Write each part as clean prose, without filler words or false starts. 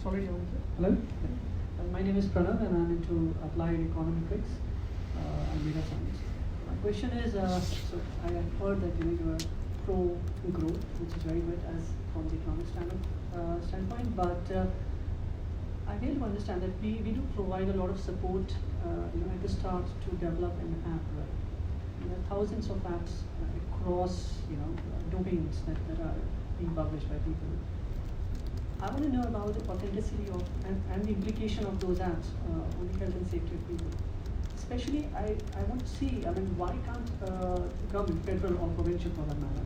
It's already on here. Hello. My name is Pranav, and I'm into applied econometrics and data science. My question is, so I have heard that you are pro growth, which is very good as from the economic standpoint, but I fail to understand that we do provide a lot of support, at the start to develop an app, right? There are thousands of apps across, domains that are being published by people. I want to know about the authenticity of and the implication of those apps on the health and safety of people. Especially, I want to see, why can't the government, federal or provincial for that matter,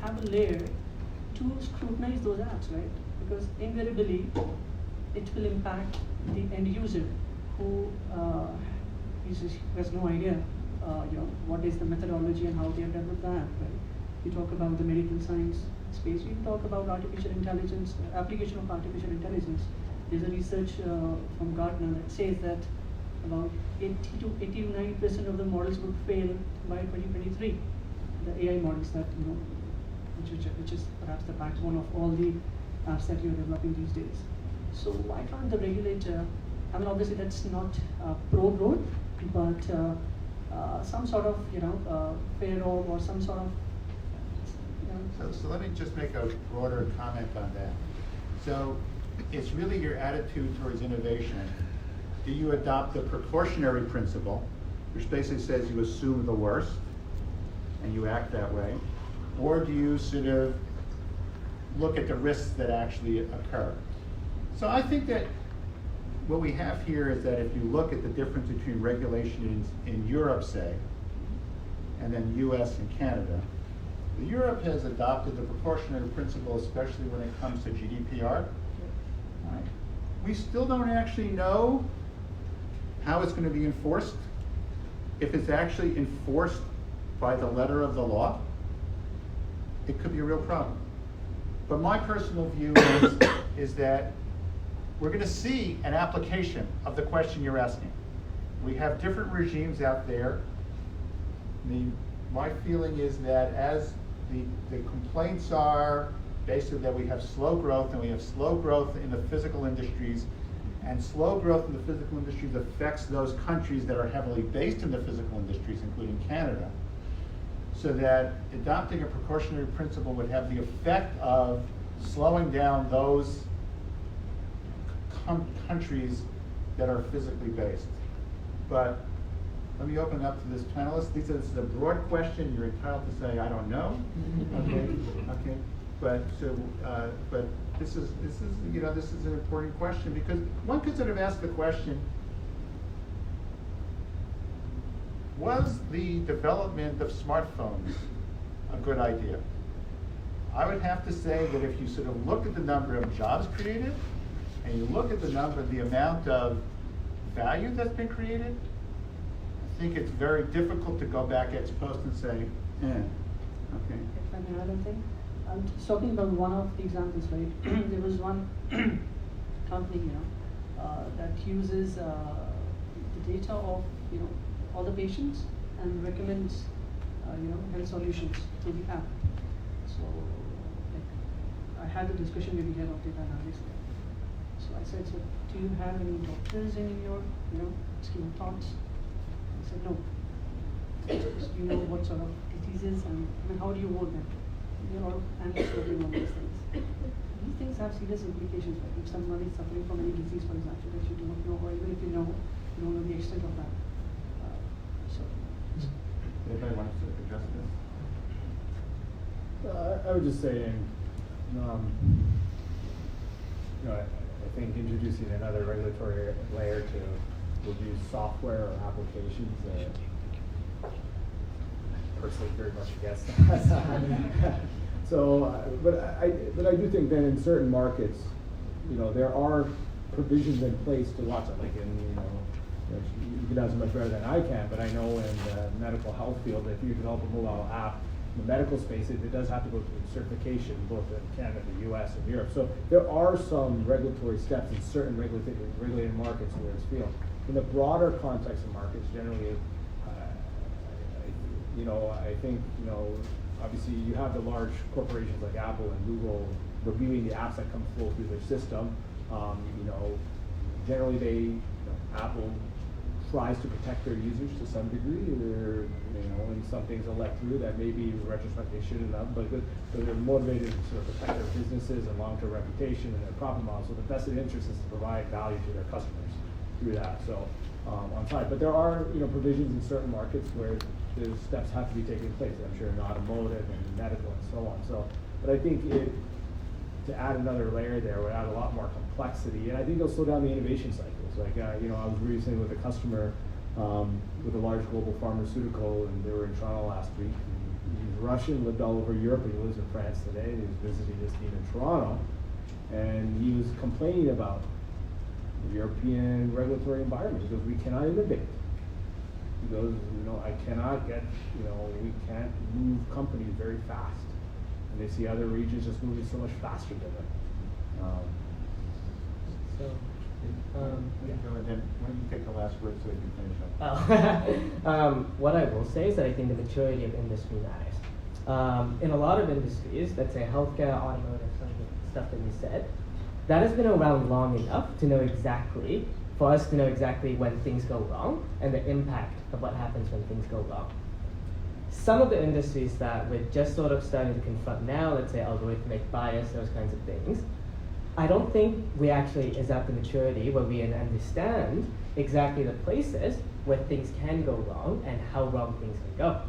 have a layer to scrutinize those apps, right? Because invariably, it will impact the end user who has no idea, what is the methodology and how they have developed the app, right? We talk about the medical science space. We talk about artificial intelligence, application of artificial intelligence. There's a research from Gartner that says that about 80 to 89% of the models would fail by 2023. The AI models that, which is perhaps the backbone of all the apps that you're developing these days. So why can't the regulator, obviously that's not pro-growth, but some sort of, fair or some sort of, So let me just make a broader comment on that. So it's really your attitude towards innovation. Do you adopt the precautionary principle, which basically says you assume the worst and you act that way? Or do you sort of look at the risks that actually occur? So I think that what we have here is that if you look at the difference between regulations in Europe, say, and then US and Canada, Europe has adopted the precautionary principle, especially when it comes to GDPR. Right. We still don't actually know how it's going to be enforced. If it's actually enforced by the letter of the law, it could be a real problem. But my personal view is that we're going to see an application of the question you're asking. We have different regimes out there. My feeling is that as the complaints are basically that we have slow growth, and we have slow growth in the physical industries, and slow growth in the physical industries affects those countries that are heavily based in the physical industries, including Canada, so that adopting a precautionary principle would have the effect of slowing down those countries that are physically based. But let me open up to this panelist. This is a broad question. You're entitled to say, I don't know. Okay. But this is an important question, because one could sort of ask the question: was the development of smartphones a good idea? I would have to say that if you sort of look at the number of jobs created, and you look at the amount of value that's been created, I think it's very difficult to go back ex post and say, okay. If I may add one thing, I'm just talking about one of the examples, right? There was one company, that uses the data of, all the patients and recommends, health solutions through the app. So, I had a discussion with the head of data analytics there. So I said, so do you have any doctors in your, scheme of thoughts? He said, no. Do you know what sort of diseases and how do you ward them? There are a lot of analysts working on these things. These things have serious implications, right? If someone is suffering from any disease, for example, that you do not know, or even if you know, you don't know the extent of that. Anybody want to address this? I would just say, I think introducing another regulatory layer to review software or applications, personally very much against that. So, but I do think that in certain markets, there are provisions in place to watch it. Like you can answer much better than I can, but I know in the medical health field, if you develop a mobile app in the medical space, it does have to go through certification, both in Canada, the US, and Europe. So there are some regulatory steps in certain regulated markets where it's field. In the broader context of markets, generally, I think, obviously you have the large corporations like Apple and Google reviewing the apps that come flow through their system. You know, generally Apple tries to protect their users to some degree. They're, you know, and some things are let through that maybe in retrospect they shouldn't have, but they're motivated to sort of protect their businesses and long-term reputation and their profit model. So the vested interest is to provide value to their customers through that. So on side, but there are, you know, provisions in certain markets where those steps have to be taking place. I'm sure in automotive and medical and so on. So, but I think to add another layer there would add a lot more complexity, and I think it'll slow down the innovation cycles. Like, you know, I was recently with a customer with a large global pharmaceutical, and they were in Toronto last week. He's Russian, lived all over Europe, and he lives in France today. And he was visiting his team in Toronto, and he was complaining about the European regulatory environment. He goes, "We cannot innovate." He goes, "You know, I cannot get, you know, we can't move companies very fast." And they see other regions just moving so much faster than them. Yeah. Go ahead, then, why don't you take the last word so we can finish up? What I will say is that I think the maturity of industry matters. In a lot of industries, let's say healthcare, automotive, some of the stuff that you said, that has been around long enough to know exactly, for us to know exactly when things go wrong and the impact of what happens when things go wrong. Some of the industries that we're just sort of starting to confront now, let's say algorithmic bias, those kinds of things, I don't think we actually is at the maturity where we understand exactly the places where things can go wrong and how wrong things can go.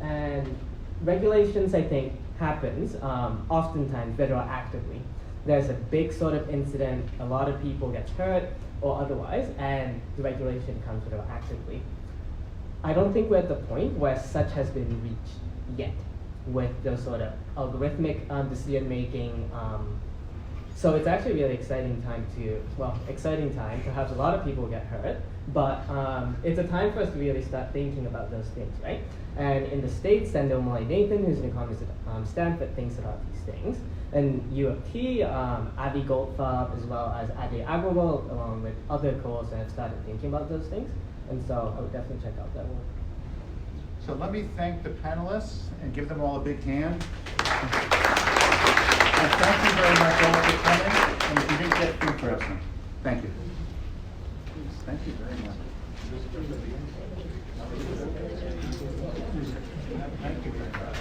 And regulations, I think, happens oftentimes retroactively. There's a big sort of incident, a lot of people get hurt or otherwise, and the regulation comes retroactively. I don't think we're at the point where such has been reached yet with those sort of algorithmic decision making. So it's actually a really exciting time to have a lot of people get hurt, but it's a time for us to really start thinking about those things, right? And in the States, Sandor Mullainathan, who's an economist at Stanford, thinks about these things. And U of T, Avi Goldfarb, as well as Adi Agrawal, along with other cohorts, have started thinking about those things. And so I would definitely check out that work. So let me thank the panelists and give them all a big hand. And thank you very much all for coming. And if you didn't get food, grab some. Thank you. Thank you very much. Thank you very much.